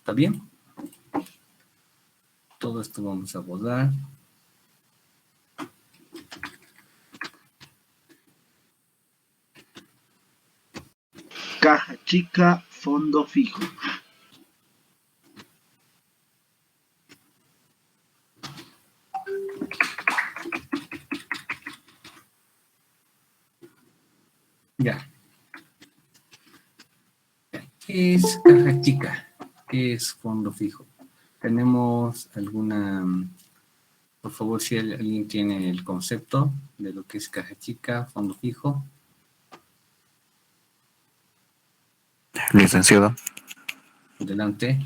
¿Está bien? Todo esto vamos a abordar. Caja chica, fondo fijo. Ya. ¿Qué es caja chica? ¿Qué es fondo fijo? ¿Tenemos alguna... Por favor, si alguien tiene el concepto de lo que es caja chica, fondo fijo? Licenciado. Adelante.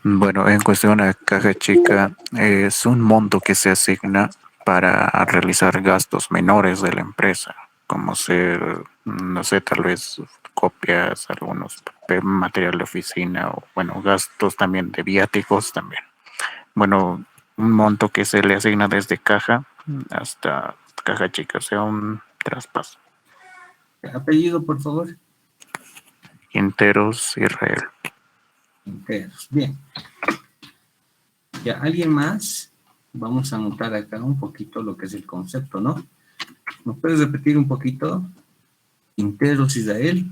Bueno, en cuestión a caja chica, es un monto que se asigna para realizar gastos menores de la empresa, como ser, no sé, tal vez copias, algunos material de oficina o, bueno, gastos también de viáticos también. Bueno, un monto que se le asigna desde caja hasta caja chica, o sea, un traspaso. Apellido, por favor. Quinteros Israel. Enteros. Bien. Ya, ¿alguien más? Vamos a anotar acá un poquito lo que es el concepto, ¿no? ¿Nos puedes repetir un poquito? Quinteros Israel.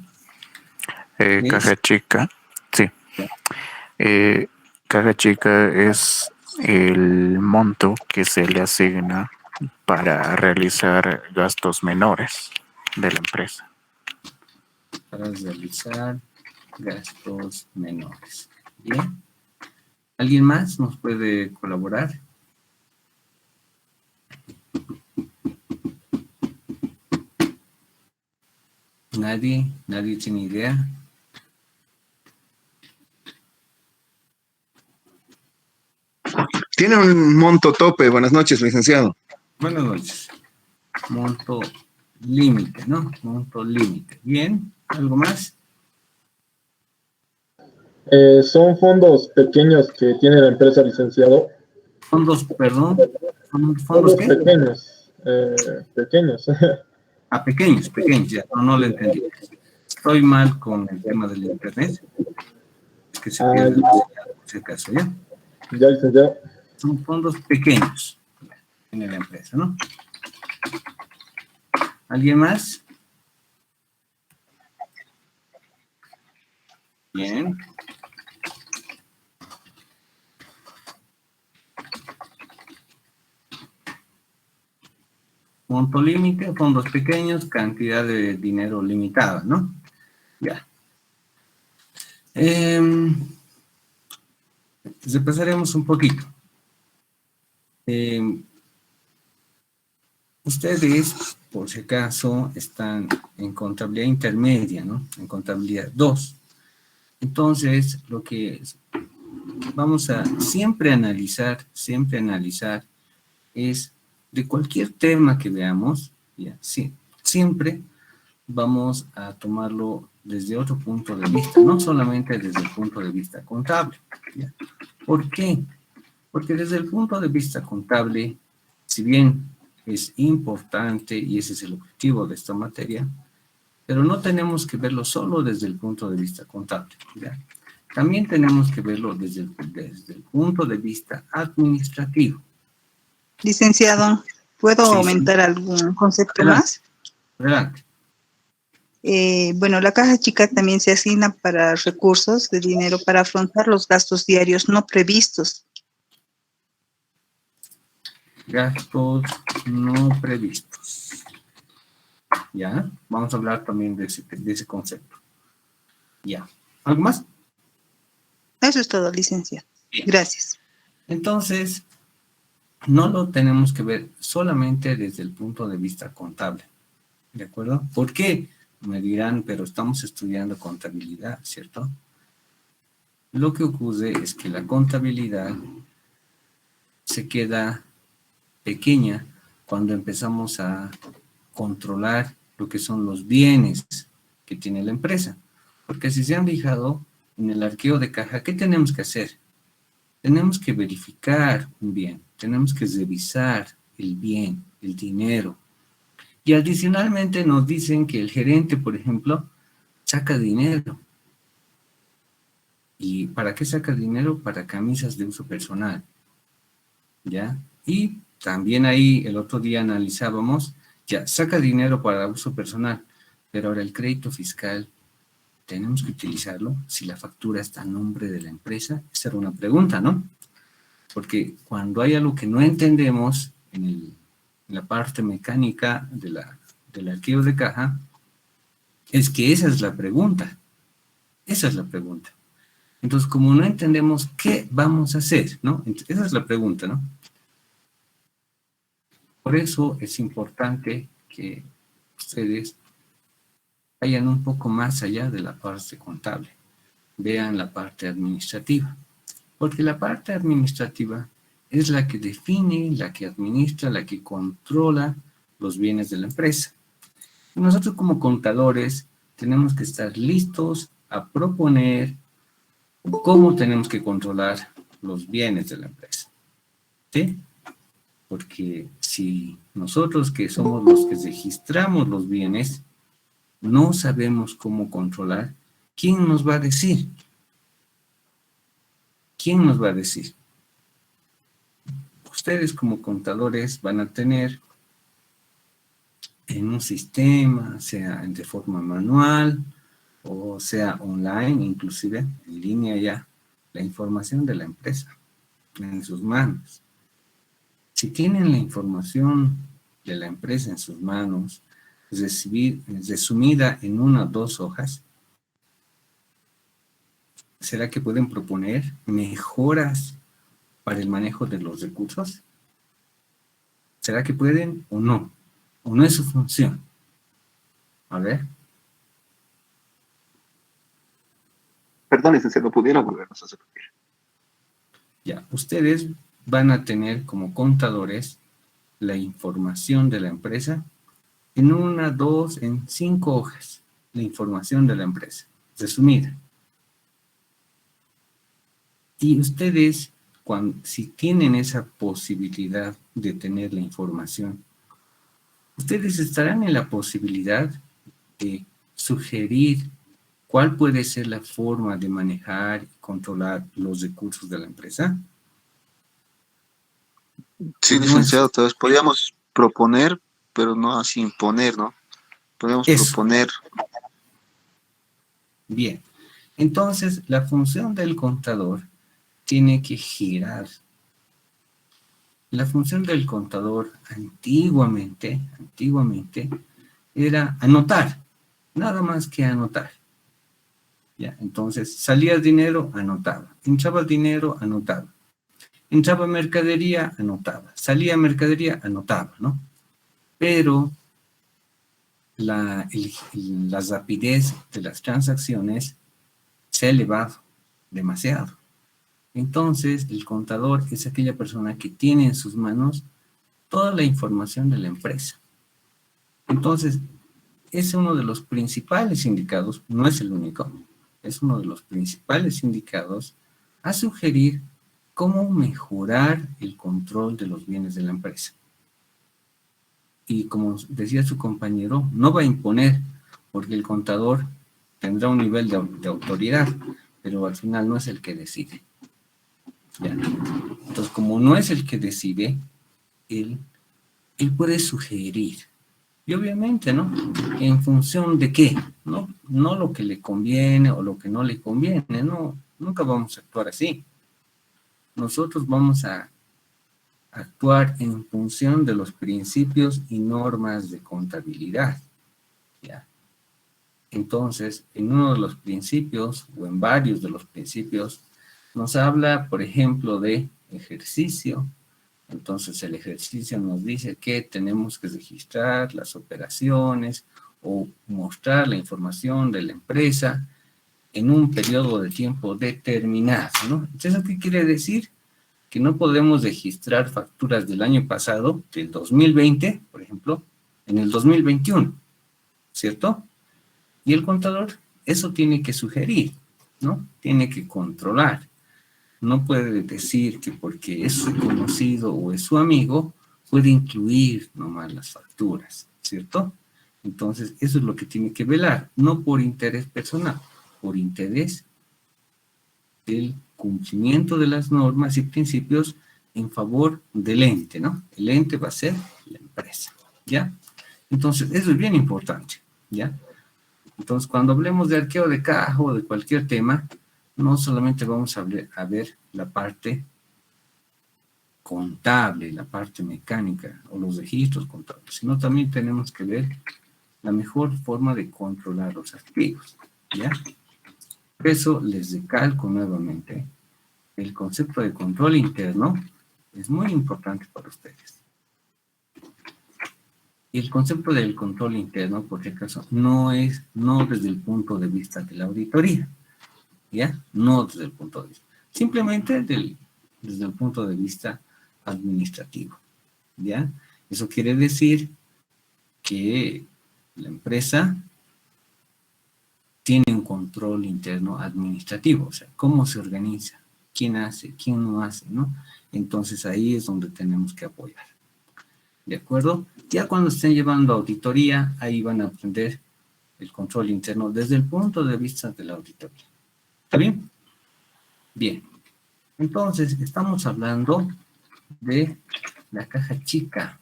Caja chica, sí. Caja chica es el monto que se le asigna para realizar gastos menores de la empresa. Para realizar gastos menores. Bien. ¿Alguien más nos puede colaborar? ¿Nadie? ¿Nadie tiene idea? Tiene un monto tope. Buenas noches, licenciado. Buenas noches. Monto límite, ¿no? Monto límite. Bien. ¿Algo más? Son fondos pequeños que tiene la empresa, licenciado. Fondos, perdón. ¿Fondos Fondos qué? pequeños, pequeños. Ah, pequeños, pequeños, ya. No lo entendí. Estoy mal con el tema del internet. Es que se pierde la señal, por si acaso, ¿ya? Ya, licenciado. Son fondos pequeños en la empresa, ¿no? ¿Alguien más? Bien. Monto límite, fondos pequeños, cantidad de dinero limitada, ¿no? Ya. Repasaremos un poquito. Ustedes, por si acaso, están en contabilidad intermedia, ¿no? En contabilidad 2. Entonces, lo que vamos a siempre analizar es de cualquier tema que veamos, ya, sí, siempre vamos a tomarlo desde otro punto de vista, no solamente desde el punto de vista contable, ¿ya? ¿Por qué? Porque desde el punto de vista contable, si bien es importante y ese es el objetivo de esta materia, pero no tenemos que verlo solo desde el punto de vista contable, ¿ya? También tenemos que verlo desde el punto de vista administrativo. Licenciado, ¿puedo Sí, aumentar algún concepto adelante, más? adelante. Bueno, la caja chica también se asigna para recursos de dinero para afrontar los gastos diarios no previstos. Gastos no previstos. ¿Ya? Vamos a hablar también de ese concepto. ¿Ya? ¿Algo más? Eso es todo, licenciado. Bien. Gracias. Entonces, no lo tenemos que ver solamente desde el punto de vista contable. ¿De acuerdo? ¿Por qué? Me dirán, pero estamos estudiando contabilidad, ¿cierto? Lo que ocurre es que la contabilidad se queda pequeña cuando empezamos a controlar lo que son los bienes que tiene la empresa. Porque si se han fijado en el arqueo de caja, ¿qué tenemos que hacer? Tenemos que verificar un bien, tenemos que revisar el bien, el dinero. Y adicionalmente nos dicen que el gerente, por ejemplo, saca dinero. ¿Y para qué saca dinero? Para camisas de uso personal, ¿ya? Y también ahí el otro día analizábamos, ya, saca dinero para uso personal, pero ahora el crédito fiscal, ¿tenemos que utilizarlo si la factura está a nombre de la empresa? Esa era una pregunta, ¿no? Porque cuando hay algo que no entendemos en la parte mecánica del archivo de caja, es que esa es la pregunta. Esa es la pregunta. Entonces, como no entendemos qué vamos a hacer, ¿no? Esa es la pregunta, ¿no? Por eso es importante que ustedes vayan un poco más allá de la parte contable. Vean la parte administrativa. Porque la parte administrativa es la que define, la que administra, la que controla los bienes de la empresa. Y nosotros como contadores tenemos que estar listos a proponer cómo tenemos que controlar los bienes de la empresa. ¿Sí? Porque si nosotros que somos los que registramos los bienes, no sabemos cómo controlar, ¿quién nos va a decir? ¿Quién nos va a decir? Ustedes como contadores van a tener en un sistema, sea de forma manual o sea online, inclusive en línea ya, la información de la empresa en sus manos. Si tienen la información de la empresa en sus manos, resumida en 1 o 2 hojas, ¿será que pueden proponer mejoras para el manejo de los recursos? ¿Será que pueden o no? ¿O no es su función? A ver. Perdón, licenciado, ¿pudiera volvernos a repetir? Ya, ustedes van a tener como contadores la información de la empresa en 1, 2, en 5 hojas. La información de la empresa, resumida. Y ustedes, si tienen esa posibilidad de tener la información, ustedes estarán en la posibilidad de sugerir cuál puede ser la forma de manejar y controlar los recursos de la empresa. Sí, licenciado, tal vez podríamos proponer, pero no así imponer, ¿no? Podemos Eso. proponer. Bien. Entonces, la función del contador tiene que girar. La función del contador antiguamente era anotar, nada más que anotar. Ya, entonces, salía dinero, anotaba. Entraba dinero, anotaba. Entraba mercadería, anotaba. Salía mercadería, anotaba, ¿no? Pero la rapidez de las transacciones se ha elevado demasiado. Entonces, el contador es aquella persona que tiene en sus manos toda la información de la empresa. Entonces, es uno de los principales indicados, no es el único, es uno de los principales indicados a sugerir cómo mejorar el control de los bienes de la empresa. Y como decía su compañero, no va a imponer, porque el contador tendrá un nivel de autoridad, pero al final no es el que decide. ¿Ya? Entonces, como no es el que decide, él puede sugerir. Y obviamente, ¿no? ¿En función de qué? No lo que le conviene o lo que no le conviene, no. Nunca vamos a actuar así. Nosotros vamos a actuar en función de los principios y normas de contabilidad. ¿Ya? Entonces, en uno de los principios, o en varios de los principios, nos habla, por ejemplo, de ejercicio. Entonces, el ejercicio nos dice que tenemos que registrar las operaciones o mostrar la información de la empresa en un periodo de tiempo determinado, ¿no? Entonces, ¿qué quiere decir? Que no podemos registrar facturas del año pasado, del 2020, por ejemplo, en el 2021, ¿cierto? Y el contador eso tiene que sugerir, ¿no? Tiene que controlar. No puede decir que porque es su conocido o es su amigo, puede incluir nomás las facturas, ¿cierto? Entonces, eso es lo que tiene que velar, no por interés personal, por interés el cumplimiento de las normas y principios en favor del ente, ¿no? El ente va a ser la empresa, ¿ya? Entonces, eso es bien importante, ¿ya? Entonces, cuando hablemos de arqueo de caja o de cualquier tema, no solamente vamos a ver la parte contable, la parte mecánica o los registros contables, sino también tenemos que ver la mejor forma de controlar los activos, ¿ya? Por eso les recalco nuevamente, el concepto de control interno es muy importante para ustedes. Y el concepto del control interno, por si acaso, no desde el punto de vista de la auditoría, ¿ya? No desde el punto de vista, simplemente desde el punto de vista administrativo, ¿ya? Eso quiere decir que la empresa tiene un control interno administrativo, o sea, cómo se organiza, quién hace, quién no hace, ¿no? Entonces ahí es donde tenemos que apoyar, ¿de acuerdo? Ya cuando estén llevando auditoría, ahí van a aprender el control interno desde el punto de vista de la auditoría. ¿Está bien? Bien. Entonces, estamos hablando de la caja chica.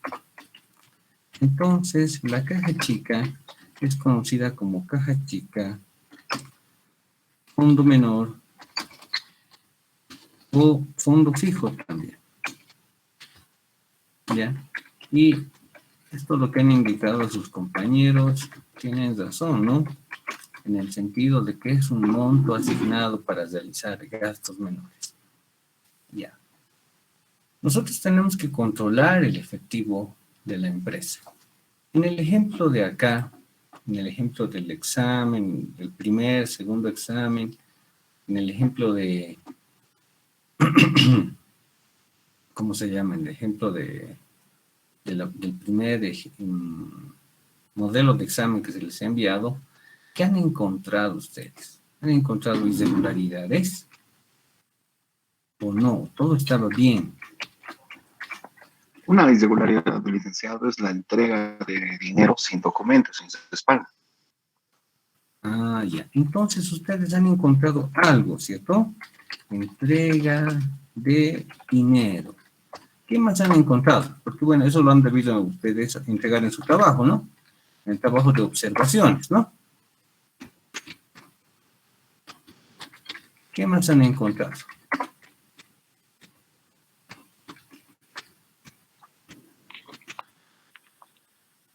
Entonces, la caja chica es conocida como caja chica, fondo menor o fondo fijo también. ¿Ya? Y esto es lo que han indicado a sus compañeros. Tienen razón, ¿no? En el sentido de que es un monto asignado para realizar gastos menores. Ya. Nosotros tenemos que controlar el efectivo de la empresa. En el ejemplo de acá, en el ejemplo del examen, del primer, segundo examen, en el ejemplo de, ¿cómo se llama? En el ejemplo del primer modelo de examen que se les ha enviado, ¿qué han encontrado ustedes? ¿Han encontrado irregularidades? ¿O no? Todo estaba bien. Una irregularidad del licenciado es la entrega de dinero sin documentos, sin respaldo. Ah, ya. Entonces ustedes han encontrado algo, ¿cierto? Entrega de dinero. ¿Qué más han encontrado? Porque bueno, eso lo han debido ustedes entregar en su trabajo, ¿no? En el trabajo de observaciones, ¿no? ¿Qué más han encontrado?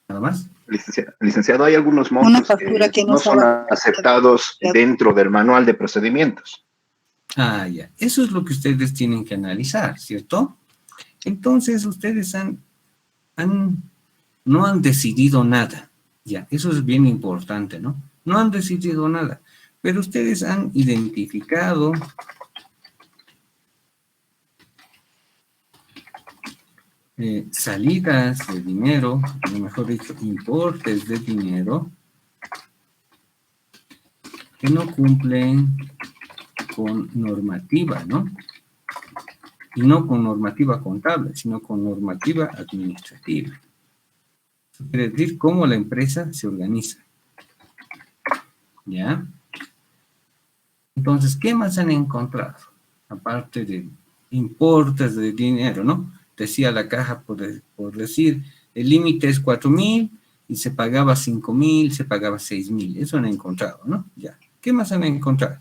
¿Nada más? Licenciado, hay algunos Una montos factura que no no son estaba aceptados dentro del manual de procedimientos. Ah, ya. Eso es lo que ustedes tienen que analizar, ¿cierto? Entonces, ustedes no han decidido nada. Ya, eso es bien importante, ¿no? No han decidido nada, pero ustedes han identificado salidas de dinero, o mejor dicho, importes de dinero que no cumplen con normativa, ¿no? Y no con normativa contable, sino con normativa administrativa. Eso quiere decir cómo la empresa se organiza. ¿Ya? Entonces, ¿qué más han encontrado? Aparte de importes de dinero, ¿no? Decía la caja por decir, el límite es 4.000 y se pagaba 5.000, se pagaba 6.000. Eso han encontrado, ¿no? Ya. ¿Qué más han encontrado?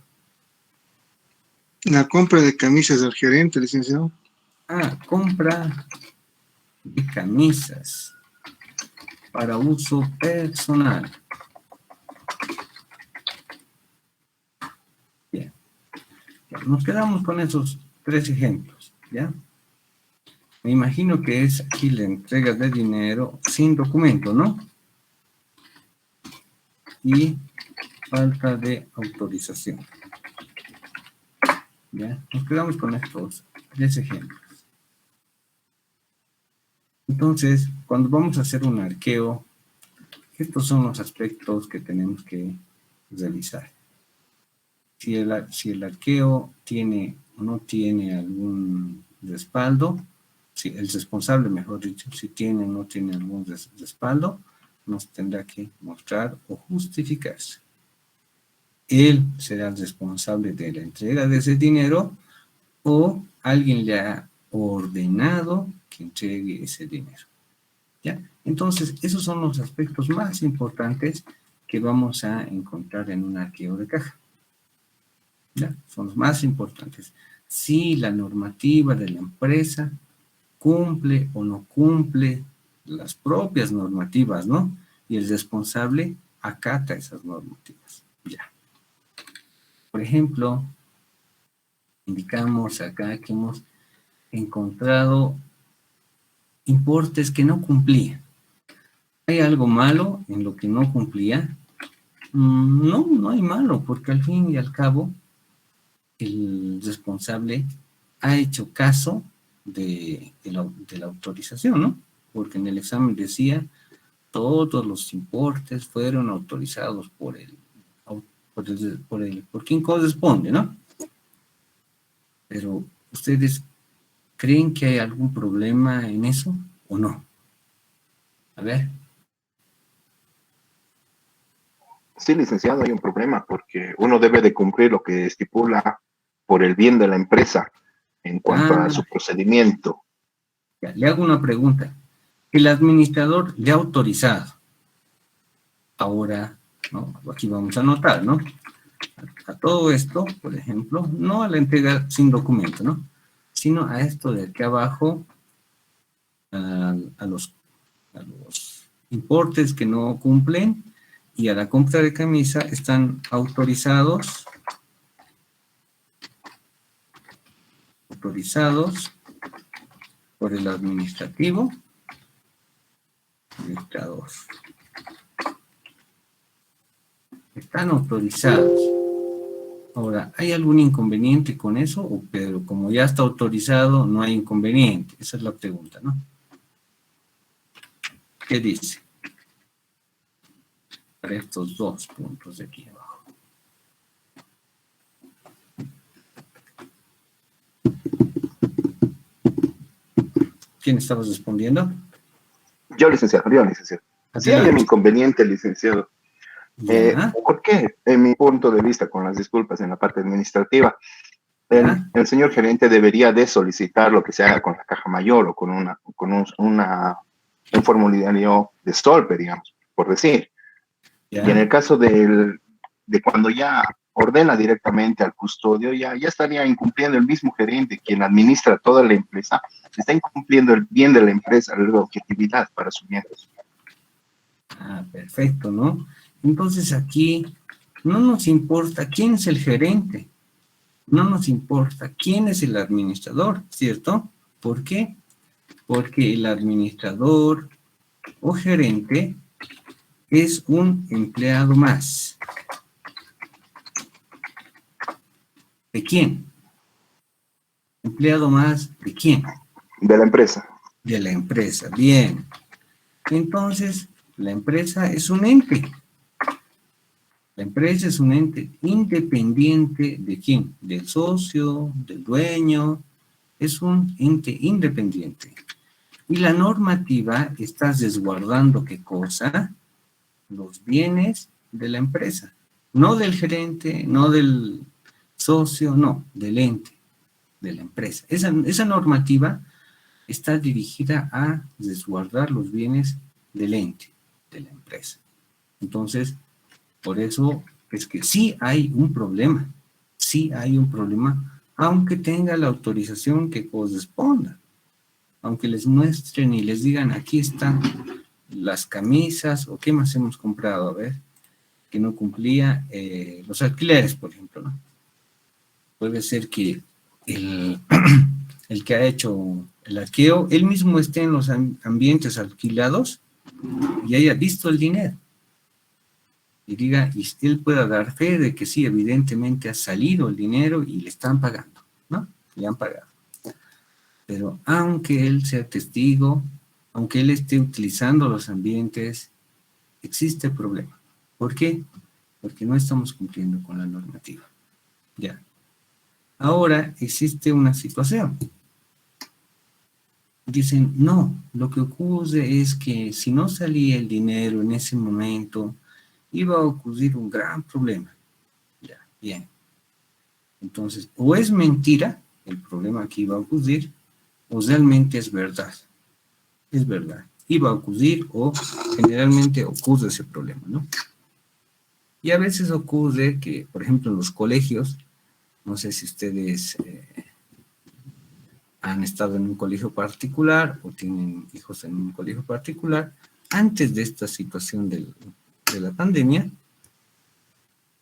La compra de camisas del gerente, licenciado. Ah, compra de camisas para uso personal. Bien. Ya, nos quedamos con esos 3 ejemplos, ¿ya? Me imagino que es aquí la entrega de dinero sin documento, ¿no? Y falta de autorización. ¿Ya? Nos quedamos con estos 3 ejemplos. Entonces, cuando vamos a hacer un arqueo, estos son los aspectos que tenemos que realizar. Si el arqueo tiene o no tiene algún respaldo, si el responsable, mejor dicho, si tiene o no tiene algún respaldo, nos tendrá que mostrar o justificarse. él será el responsable de la entrega de ese dinero o alguien le ha ordenado que entregue ese dinero. ¿Ya? Entonces, esos son los aspectos más importantes que vamos a encontrar en un arqueo de caja. ¿Ya? Son los más importantes. Si la normativa de la empresa cumple o no cumple las propias normativas, ¿no? Y el responsable acata esas normativas. Ya. Por ejemplo, indicamos acá que hemos encontrado importes que no cumplían. ¿Hay algo malo en lo que no cumplía? No, no hay malo, porque al fin y al cabo el responsable ha hecho caso de la autorización, ¿no? Porque en el examen decía todos los importes fueron autorizados por quien corresponde, ¿no? Pero, ¿ustedes creen que hay algún problema en eso o no? A ver. Sí, licenciado, hay un problema porque uno debe de cumplir lo que estipula por el bien de la empresa en cuanto a su procedimiento. Ya, le hago una pregunta. El administrador le ha autorizado. Ahora, ¿no? Aquí vamos a anotar, ¿no? A todo esto, por ejemplo, no a la entrega sin documento, ¿no? Sino a esto de aquí abajo, a los importes que no cumplen y a la compra de camisa están autorizados por el administrador. Están autorizados. Ahora, ¿hay algún inconveniente con eso? Pero como ya está autorizado, no hay inconveniente. Esa es la pregunta, ¿no? ¿Qué dice? Para estos dos puntos de aquí abajo. ¿Quién estaba respondiendo? Yo, licenciado. Sí hay un inconveniente, licenciado. ¿Por qué? En mi punto de vista, con las disculpas en la parte administrativa, el señor gerente debería de solicitar lo que se haga con la caja mayor o con un formulario de Stolper, digamos, por decir. Y en el caso de cuando ya ordena directamente al custodio, ya estaría incumpliendo el mismo gerente, quien administra toda la empresa, está incumpliendo el bien de la empresa, la objetividad para sus miembros. Perfecto, ¿no? Entonces aquí no nos importa quién es el gerente, no nos importa quién es el administrador, ¿cierto? ¿Por qué? Porque el administrador o gerente es un empleado más. ¿De quién? ¿Empleado más de quién? De la empresa. De la empresa, bien. Entonces, la empresa es un ente. La empresa es un ente independiente de quién, del socio, del dueño, es un ente independiente. Y la normativa está resguardando ¿qué cosa? Los bienes de la empresa, no del gerente, no del socio, no, del ente, de la empresa. Esa normativa está dirigida a resguardar los bienes del ente, de la empresa. Entonces, por eso es que sí hay un problema, aunque tenga la autorización que corresponda, aunque les muestren y les digan, aquí están las camisas, o qué más hemos comprado, a ver, que no cumplía, los alquileres, por ejemplo, ¿no? Puede ser que el que ha hecho el arqueo, él mismo esté en los ambientes alquilados y haya visto el dinero. Y diga, y él pueda dar fe de que sí, evidentemente ha salido el dinero y le están pagando, ¿no? Le han pagado. Pero aunque él sea testigo, aunque él esté utilizando los ambientes, existe problema. ¿Por qué? Porque no estamos cumpliendo con la normativa. Ya. Ahora existe una situación. Dicen, no, lo que ocurre es que si no salía el dinero en ese momento, iba a ocurrir un gran problema. Bien. Entonces, o es mentira, el problema que iba a ocurrir, o realmente es verdad. Es verdad. Iba a ocurrir o generalmente ocurre ese problema, ¿no? Y a veces ocurre que, por ejemplo, en los colegios, no sé si ustedes han estado en un colegio particular o tienen hijos en un colegio particular, antes de esta situación de la pandemia,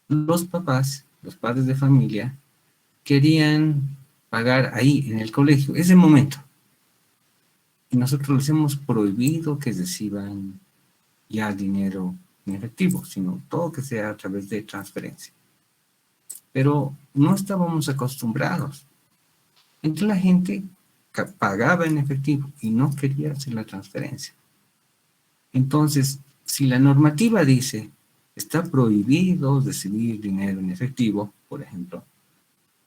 los papás, los padres de familia, querían pagar ahí en el colegio, ese momento. Y nosotros les hemos prohibido que reciban ya dinero en efectivo, sino todo que sea a través de transferencia. Pero no estábamos acostumbrados. Entonces la gente pagaba en efectivo y no quería hacer la transferencia. Entonces, si la normativa dice, está prohibido recibir dinero en efectivo, por ejemplo,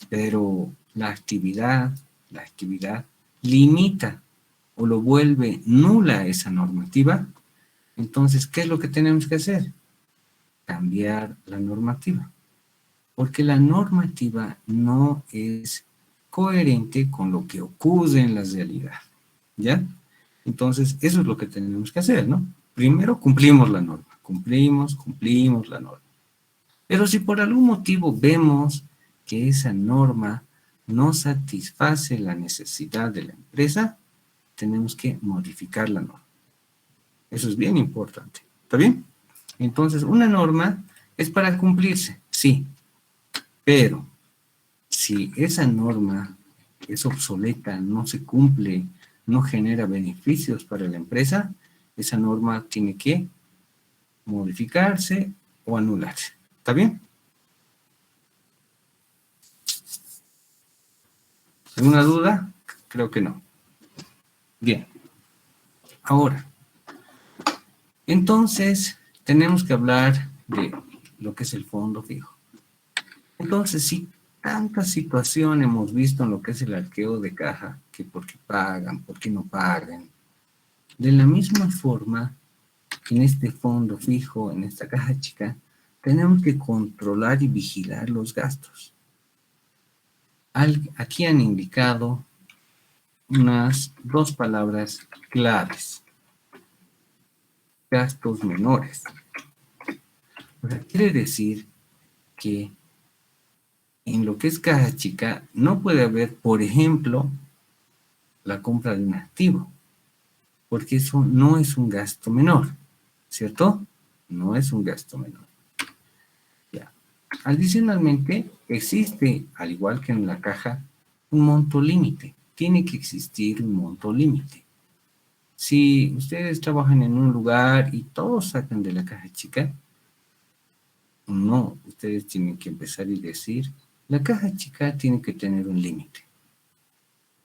pero la actividad limita o lo vuelve nula esa normativa, entonces, ¿qué es lo que tenemos que hacer? Cambiar la normativa. Porque la normativa no es coherente con lo que ocurre en la realidad. ¿Ya? Entonces, eso es lo que tenemos que hacer, ¿no? Primero, cumplimos la norma. Cumplimos la norma. Pero si por algún motivo vemos que esa norma no satisface la necesidad de la empresa, tenemos que modificar la norma. Eso es bien importante. ¿Está bien? Entonces, una norma es para cumplirse, sí. Pero, si esa norma es obsoleta, no se cumple, no genera beneficios para la empresa, esa norma tiene que modificarse o anularse. ¿Está bien? ¿Alguna duda? Creo que no. Bien. Ahora, entonces, tenemos que hablar de lo que es el fondo fijo. Entonces, si tanta situación hemos visto en lo que es el arqueo de caja, que por qué pagan, por qué no pagan, de la misma forma, en este fondo fijo, en esta caja chica, tenemos que controlar y vigilar los gastos. Aquí han indicado unas dos palabras claves. Gastos menores. O sea, quiere decir que en lo que es caja chica no puede haber, por ejemplo, la compra de un activo, porque eso no es un gasto menor, ¿cierto? No es un gasto menor. Ya. Adicionalmente, existe, al igual que en la caja, un monto límite. Tiene que existir un monto límite. Si ustedes trabajan en un lugar y todos sacan de la caja chica, no, ustedes tienen que empezar y decir, la caja chica tiene que tener un límite.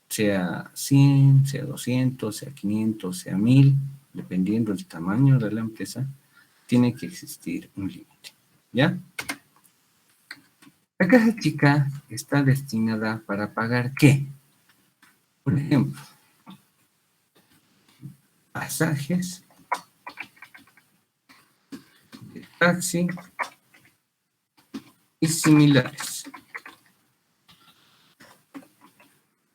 Sea 100, sea 200, sea 500, sea 1000, dependiendo del tamaño de la empresa, tiene que existir un límite. ¿Ya? La caja chica está destinada para pagar ¿qué? Por ejemplo, pasajes de taxi y similares.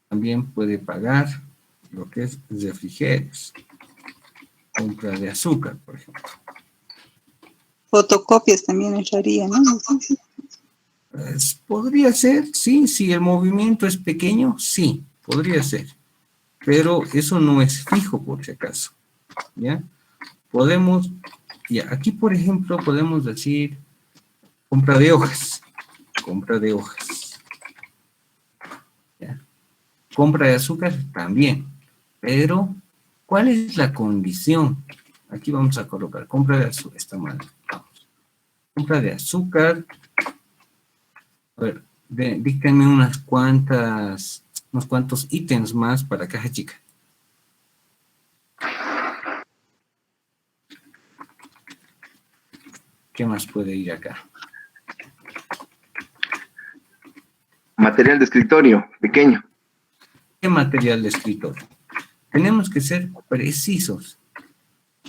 También puede pagar lo que es refrigerios, compra de azúcar, por ejemplo. Fotocopias también entraría, ¿no? Podría ser, sí, si el movimiento es pequeño, sí, podría ser. Pero eso no es fijo, por si acaso. ¿Ya? Podemos, ya, aquí por ejemplo, podemos decir compra de hojas. Compra de hojas. ¿Ya? Compra de azúcar también. Pero, ¿cuál es la condición? Aquí vamos a colocar compra de azúcar. Está mal. Vamos. Compra de azúcar. A ver, díganme unos cuantos ítems más para caja chica. ¿Qué más puede ir acá? Material de escritorio, pequeño. ¿Qué material de escritorio? Tenemos que ser precisos.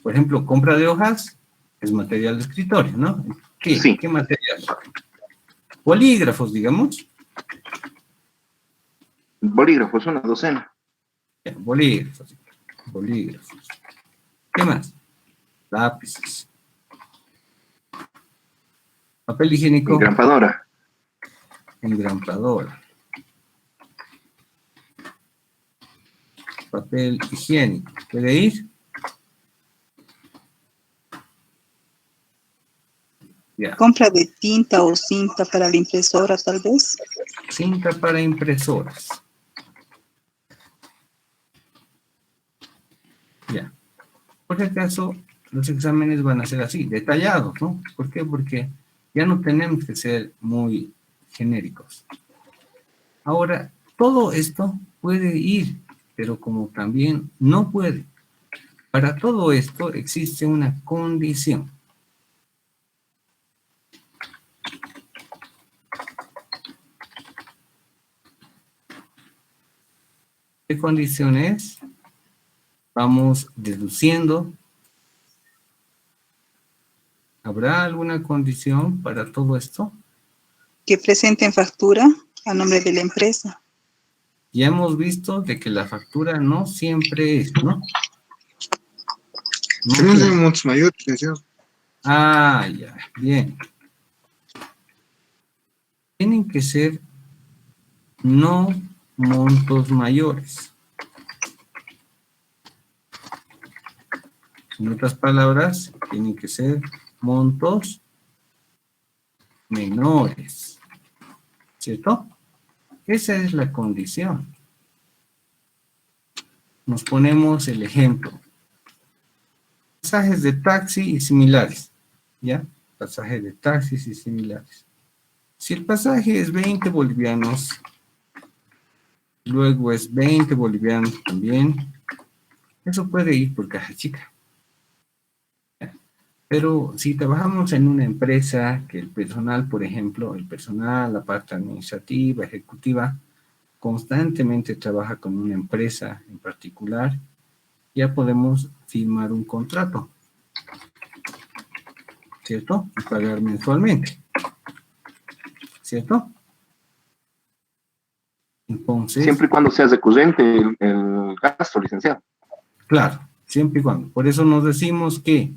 Por ejemplo, compra de hojas es material de escritorio, ¿no? ¿Qué? Sí. ¿Qué material? bolígrafos, digamos. Bolígrafos, una docena. Ya, bolígrafos. Bolígrafos. ¿Qué más? Lápices. Papel higiénico. Engrampadora. Engrampadora. Papel higiénico. ¿Puede ir? Ya. Compra de tinta o cinta para la impresora, tal vez. Cinta para impresoras. Ya. Por si acaso, los exámenes van a ser así, detallados, ¿no? ¿Por qué? Porque ya no tenemos que ser muy genéricos. Ahora, todo esto puede ir, pero como también no puede. Para todo esto existe una condición. ¿Qué condición es? Vamos deduciendo. ¿Habrá alguna condición para todo esto? Que presenten factura a nombre de la empresa. Ya hemos visto de que la factura no siempre es, ¿no? No Tenemos siempre. montos mayores, licenciado. Ah, ya, bien. Tienen que ser no montos mayores. En otras palabras, tienen que ser montos menores. ¿Cierto? Esa es la condición. Nos ponemos el ejemplo. Pasajes de taxi y similares. ¿Ya? Pasajes de taxis y similares. Si el pasaje es 20 bolivianos, luego es 20 bolivianos también, eso puede ir por caja chica. Pero si trabajamos en una empresa que el personal, por ejemplo, el personal, la parte administrativa, ejecutiva, constantemente trabaja con una empresa en particular, ya podemos firmar un contrato, ¿cierto? Y pagar mensualmente, ¿cierto? Entonces, Siempre y cuando sea recurrente el gasto, licenciado. claro, siempre y cuando. Por eso nos decimos que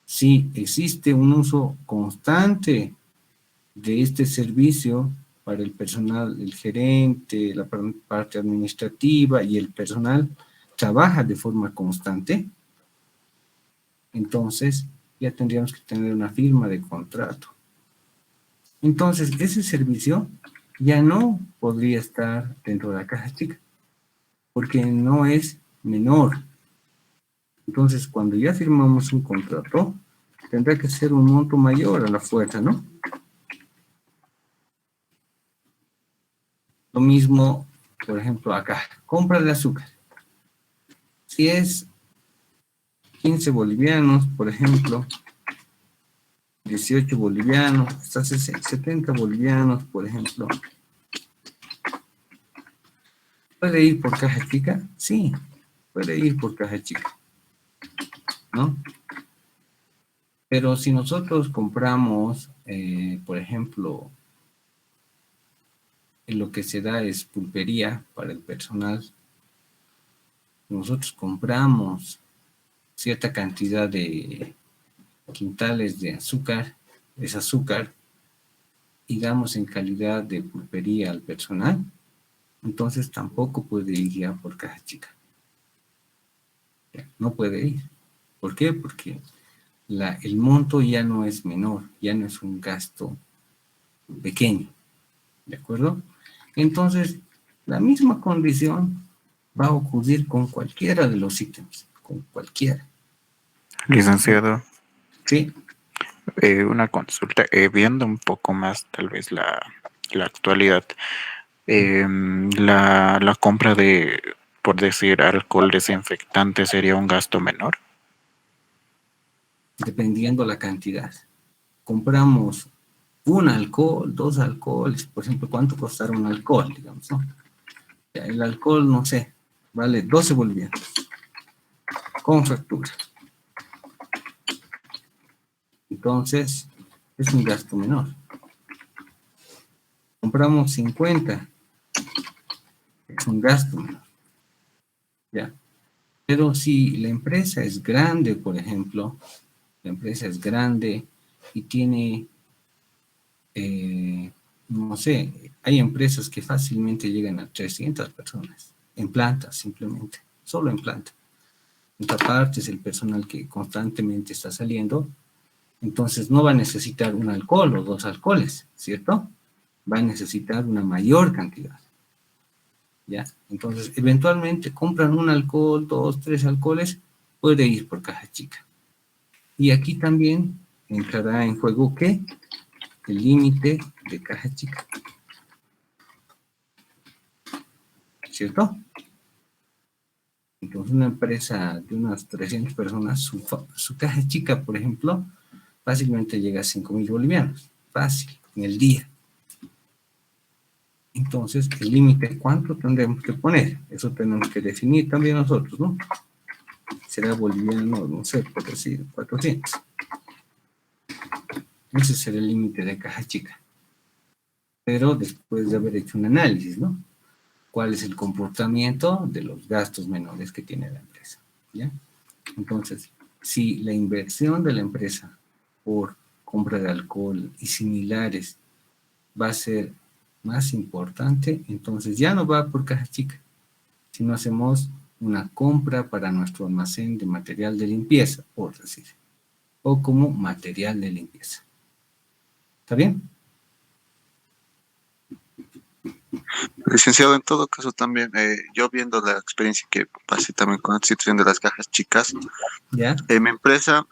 si existe un uso constante de este servicio para el personal, el gerente, la parte administrativa y el personal trabaja de forma constante, entonces ya tendríamos que tener una firma de contrato. Entonces, ese servicio ya no podría estar dentro de la caja chica, porque no es menor. Entonces, cuando ya firmamos un contrato, tendrá que ser un monto mayor a la fuerza, ¿no? Lo mismo, por ejemplo, acá, compra de azúcar. Si es 15 bolivianos, por ejemplo, 18 bolivianos, hasta 70 bolivianos, por ejemplo. ¿Puede ir por caja chica? Sí, puede ir por caja chica, ¿no? Pero si nosotros compramos, por ejemplo, lo que se da es pulpería para el personal, nosotros compramos cierta cantidad de quintales de azúcar, es azúcar, y damos en calidad de pulpería al personal, entonces tampoco puede ir ya por caja chica. No puede ir. ¿Por qué? Porque el monto ya no es menor, ya no es un gasto pequeño, ¿de acuerdo? Entonces, la misma condición va a ocurrir con cualquiera de los ítems, con cualquiera. Licenciado, Sí, una consulta, viendo un poco más tal vez la actualidad, la compra de, por decir, alcohol desinfectante sería un gasto menor. dependiendo la cantidad. Compramos un alcohol, dos alcoholes, por ejemplo, ¿cuánto costará un alcohol, digamos, no? Ya, el alcohol, no sé, vale 12 bolivianos, con factura. Entonces, es un gasto menor. compramos 50, es un gasto menor, ¿ya? Pero si la empresa es grande, por ejemplo, la empresa es grande y tiene, no sé, hay empresas que fácilmente llegan a 300 personas, en planta simplemente, solo en planta. Otra parte es el personal que constantemente está saliendo, entonces no va a necesitar un alcohol o 2 alcoholes, ¿cierto? Va a necesitar una mayor cantidad, ¿ya? Entonces, eventualmente compran un alcohol, 2, 3 alcoholes, puede ir por caja chica. Y aquí también entrará en juego, ¿qué? El límite de caja chica, ¿cierto? Entonces, una empresa de unas 300 personas, su caja chica, por ejemplo, fácilmente llega a 5.000 bolivianos, fácil, en el día. Entonces, el límite, ¿cuánto tendremos que poner? Eso tenemos que definir también nosotros, ¿no? Será boliviano, no sé, por decir, 400. Ese será el límite de caja chica. Pero después de haber hecho un análisis, ¿no? ¿Cuál es el comportamiento de los gastos menores que tiene la empresa? ¿Ya? Entonces, si la inversión de la empresa por compra de alcohol y similares va a ser más importante, entonces ya no va por caja chica, sino hacemos una compra para nuestro almacén de material de limpieza, por decir, o como material de limpieza. ¿Está bien? Licenciado, en todo caso también, yo viendo la experiencia que pasé también con la situación de las cajas chicas, ¿Ya? en mi empresa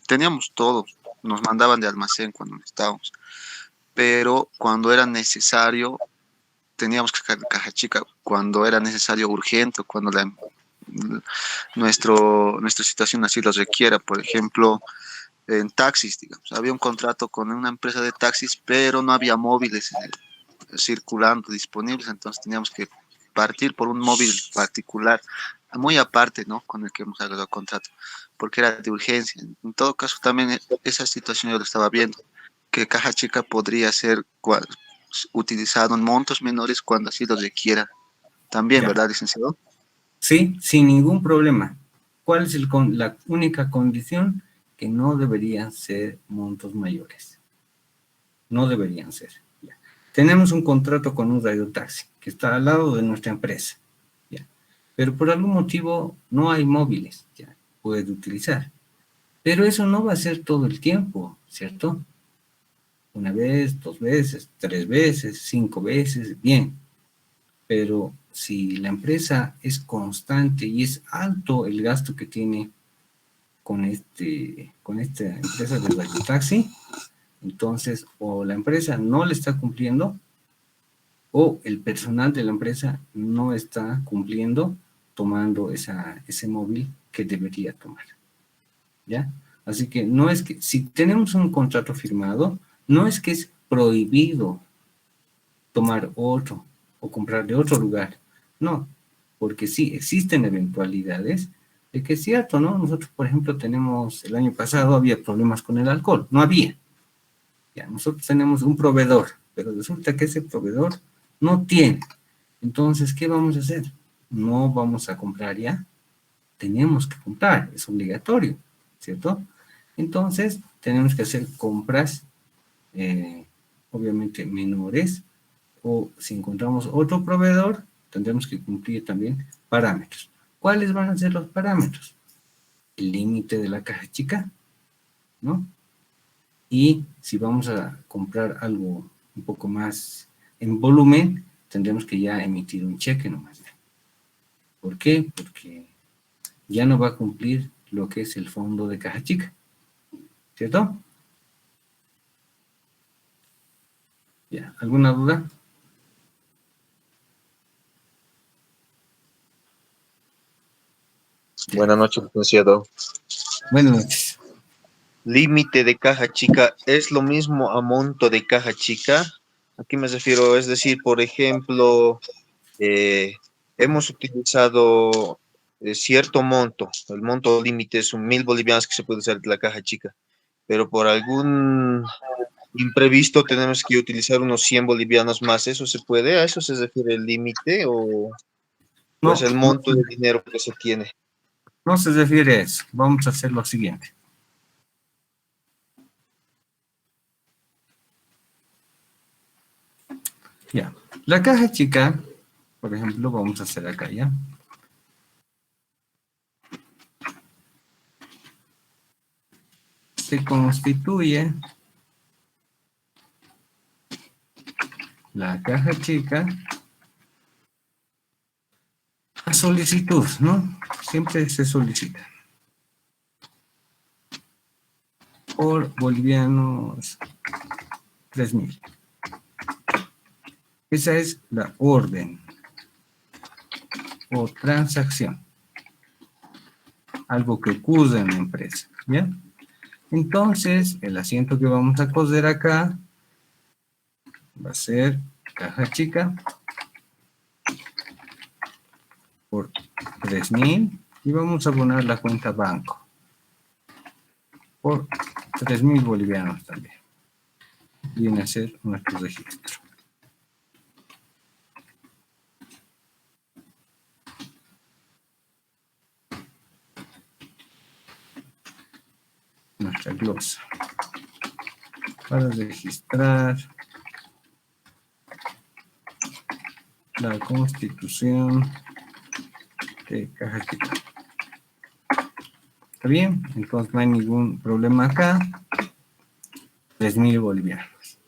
teníamos todo, nos mandaban de almacén cuando necesitábamos, pero cuando era necesario, teníamos que sacar caja chica, cuando era necesario urgente, cuando nuestra situación así lo requiera, por ejemplo, en taxis, digamos, había un contrato con una empresa de taxis, pero no había móviles circulando disponibles, entonces teníamos que partir por un móvil particular, muy aparte, ¿no? Con el que hemos agregado contrato, porque era de urgencia. En todo caso, también esa situación yo lo estaba viendo, que caja chica podría ser utilizado en montos menores cuando así lo requiera. También, Ya. ¿verdad, licenciado? Sí, sin ningún problema. ¿Cuál es la única condición? Que no deberían ser montos mayores. No deberían ser. Ya. Tenemos un contrato con un radiotaxi que está al lado de nuestra empresa. Ya. Pero por algún motivo no hay móviles. Ya. Puede utilizar. Pero eso no va a ser todo el tiempo, ¿cierto? Una vez, 2 veces, 3 veces, 5 veces, bien. Pero si la empresa es constante y es alto el gasto que tiene con esta empresa de radiotaxi, entonces o la empresa no le está cumpliendo o el personal de la empresa no está cumpliendo tomando ese móvil que debería tomar, ¿ya? Así que no es que, si tenemos un contrato firmado, no es que es prohibido tomar otro o comprar de otro lugar, no, porque sí, existen eventualidades de que es cierto, ¿no? Nosotros, por ejemplo, el año pasado había problemas con el alcohol, no había. Ya, nosotros tenemos un proveedor, pero resulta que ese proveedor no tiene. Entonces, ¿qué vamos a hacer? No vamos a comprar ya, tenemos que comprar, es obligatorio, ¿cierto? Entonces, tenemos que hacer compras, obviamente menores, o si encontramos otro proveedor, tendremos que cumplir también parámetros. ¿Cuáles van a ser los parámetros? El límite de la caja chica, ¿no? Y si vamos a comprar algo un poco más en volumen, tendremos que ya emitir un cheque nomás. ¿Por qué? Porque ya no va a cumplir lo que es el fondo de caja chica, ¿cierto? ¿Ya? ¿Alguna duda? Buenas noches, licenciado. Buenas noches. Límite de caja chica, ¿es lo mismo a monto de caja chica? Aquí me refiero, es decir, por ejemplo, eh, hemos utilizado cierto monto, el monto límite es 1.000 bolivianos que se puede usar de la caja chica, pero por imprevisto tenemos que utilizar unos 100 bolivianos más. ¿Eso se puede? ¿A eso se refiere el límite o es No, el no, monto de dinero que se tiene? no se refiere a eso. Vamos a hacer lo siguiente. Ya. La caja chica, por ejemplo, vamos a hacer acá, ¿ya? Se constituye la caja chica a solicitud, ¿no? Siempre se solicita por bolivianos 3.000. Esa es la orden o transacción, algo que ocurre en la empresa, ¿ya? Entonces, el asiento que vamos a coser acá va a ser caja chica por 3.000 y vamos a abonar la cuenta banco por 3.000 bolivianos también. Viene a ser nuestro registro. Nuestra glosa. Para registrar la constitución de caja chica. ¿Está bien? Entonces no hay ningún problema acá. 3.000 bolivianos.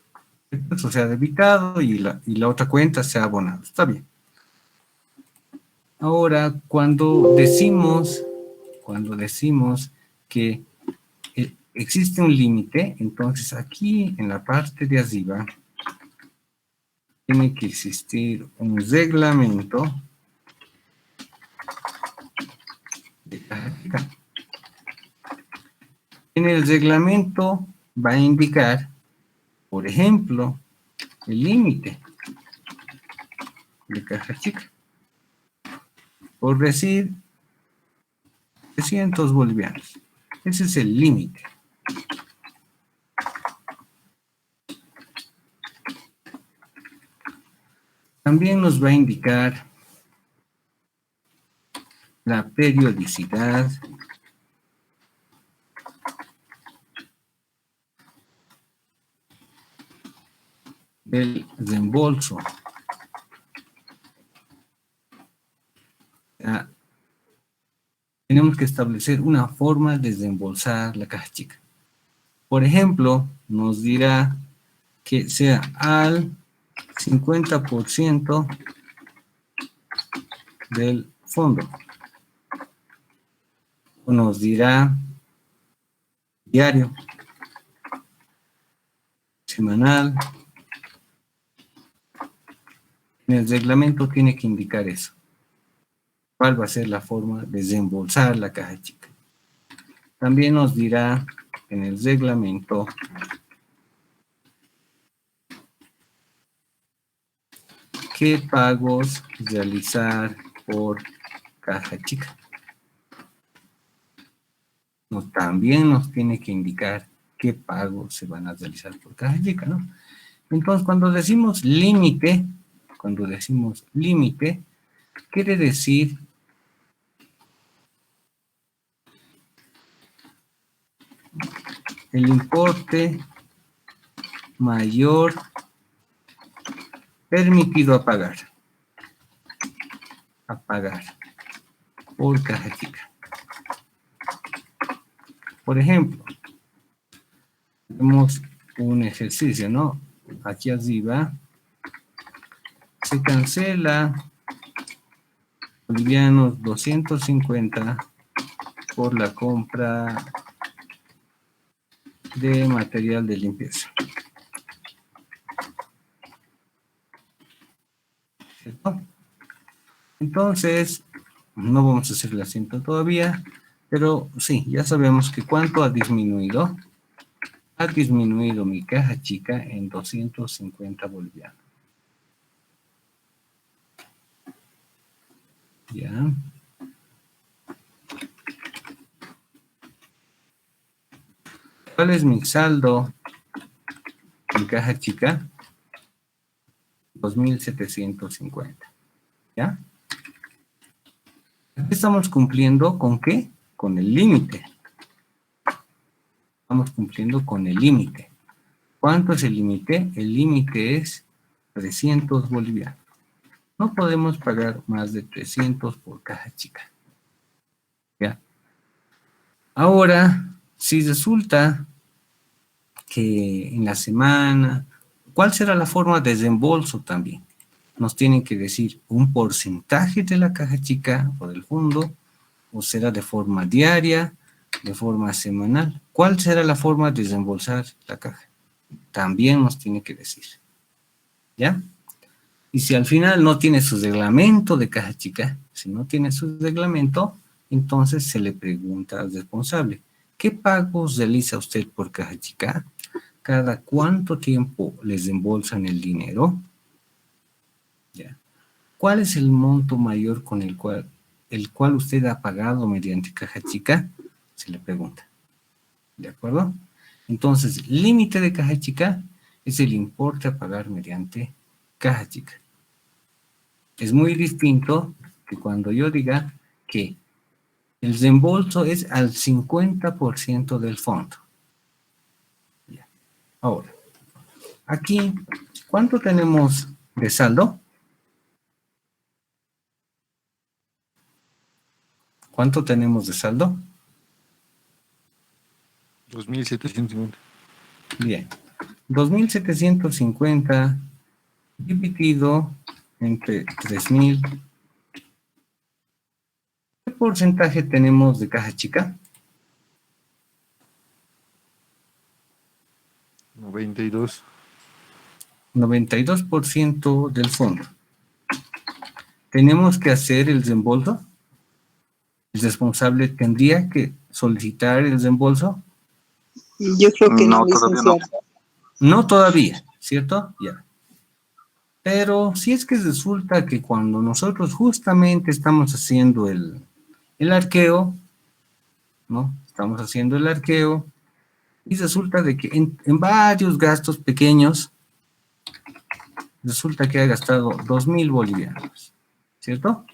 Eso se ha debitado y la otra cuenta se ha abonado. Está bien. Ahora, cuando decimos que existe un límite, entonces aquí en la parte de arriba tiene que existir un reglamento de caja chica. En el reglamento va a indicar, por ejemplo, el límite de caja chica. Por decir, 300 bolivianos. Ese es el límite. También nos va a indicar la periodicidad del reembolso. Tenemos que establecer una forma de reembolsar la caja chica. Por ejemplo, nos dirá que sea al 50% del fondo. O nos dirá diario, semanal. En el reglamento tiene que indicar eso. ¿Cuál va a ser la forma de reembolsar la caja chica? También nos dirá en el reglamento qué pagos realizar por caja chica. También nos tiene que indicar qué pagos se van a realizar por caja chica, ¿no? Entonces, cuando decimos límite, quiere decir el importe mayor permitido a pagar por caja chica. Por ejemplo, tenemos un ejercicio, ¿no? Aquí arriba se cancela bolivianos 250 por la compra de material de limpieza. ¿Cierto? Entonces, no vamos a hacer el asiento todavía, pero sí, ya sabemos que cuánto ha disminuido. Ha disminuido mi caja chica en 250 bolivianos. Ya. ¿Cuál es mi saldo caja chica, 2.750. ¿Ya? Aquí estamos cumpliendo con ¿qué? Con el límite. Estamos cumpliendo con el límite. ¿Cuánto es el límite? El límite es 300 bolivianos. No podemos pagar más de 300 por caja chica. ¿Ya? Ahora, si resulta que en la semana, ¿cuál será la forma de desembolso también? Nos tienen que decir un porcentaje de la caja chica o del fondo, o será de forma diaria, de forma semanal. ¿Cuál será la forma de desembolsar la caja? También nos tiene que decir. ¿Ya? Y si al final no tiene su reglamento de caja chica, si no tiene su reglamento, entonces se le pregunta al responsable, ¿qué pagos realiza usted por caja chica? ¿Cada cuánto tiempo les reembolsan el dinero? ¿Ya? ¿Cuál es el monto mayor con el cual usted ha pagado mediante caja chica? Se le pregunta. ¿De acuerdo? Entonces, límite de caja chica es el importe a pagar mediante caja chica. Es muy distinto que cuando yo diga que el reembolso es al 50% del fondo. Ya. Ahora, aquí, ¿cuánto tenemos de saldo? ¿Cuánto tenemos de saldo? 2.750. Bien. 2.750 dividido entre 3.000. ¿Qué porcentaje tenemos de caja chica? 92. 92% del fondo. ¿Tenemos que hacer el reembolso? ¿El responsable tendría que solicitar el reembolso? Yo creo que no, No, todavía no. licenciado. No todavía, ¿cierto? Ya. Pero si es que resulta que cuando nosotros justamente estamos haciendo el arqueo, ¿no? Estamos haciendo el arqueo y resulta de que en varios gastos pequeños, resulta que ha gastado 2.000 bolivianos, ¿cierto?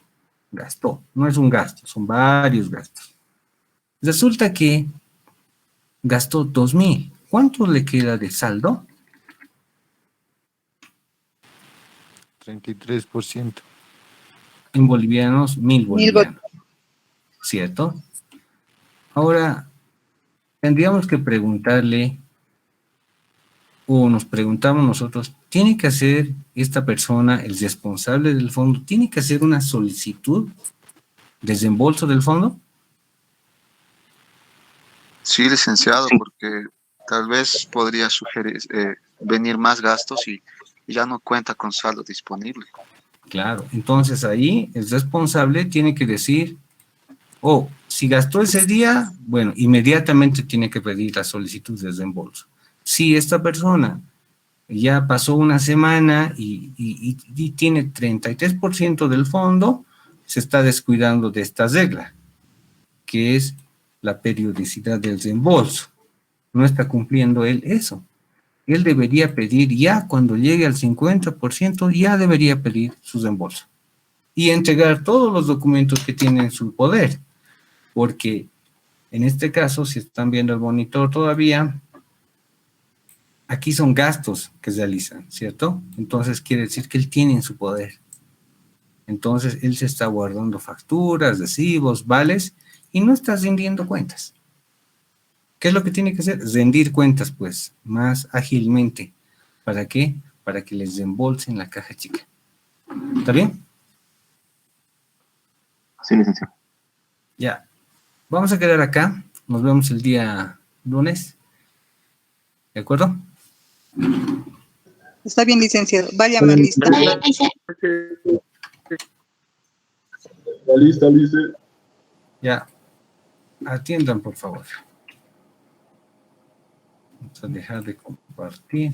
Gastó, no es un gasto, son varios gastos. Resulta que gastó 2.000. ¿Cuánto le queda de saldo? 33%. En bolivianos, 1.000 Mil bolivianos, ¿cierto? Ahora, tendríamos que preguntarle, o nos preguntamos nosotros, ¿tiene que hacer esta persona, el responsable del fondo, tiene que hacer una solicitud de desembolso del fondo? Sí, licenciado, porque tal vez podría sugerir venir más gastos y ya no cuenta con saldo disponible. Claro, entonces ahí el responsable tiene que decir, oh, si gastó ese día, bueno, inmediatamente tiene que pedir la solicitud de reembolso. Si esta persona ya pasó una semana y tiene 33% del fondo, se está descuidando de esta regla, que es la periodicidad del reembolso. No está cumpliendo él eso. Él debería pedir ya cuando llegue al 50%, ya debería pedir su reembolso. Y entregar todos los documentos que tiene en su poder. Porque en este caso, si están viendo el monitor todavía, aquí son gastos que realizan, ¿cierto? Entonces quiere decir que él tiene en su poder. Entonces él se está guardando facturas, recibos, vales, y no está rindiendo cuentas. ¿Qué es lo que tiene que hacer? Rendir cuentas, pues, más ágilmente. ¿Para qué? Para que les reembolsen la caja chica. ¿Está bien? Sí, licenciado. Ya. Vamos a quedar acá. Nos vemos el día lunes. ¿De acuerdo? Está bien, licenciado. Váyame a listar. La lista, lice. Ya. Atiendan, por favor. Vamos a dejar de compartir.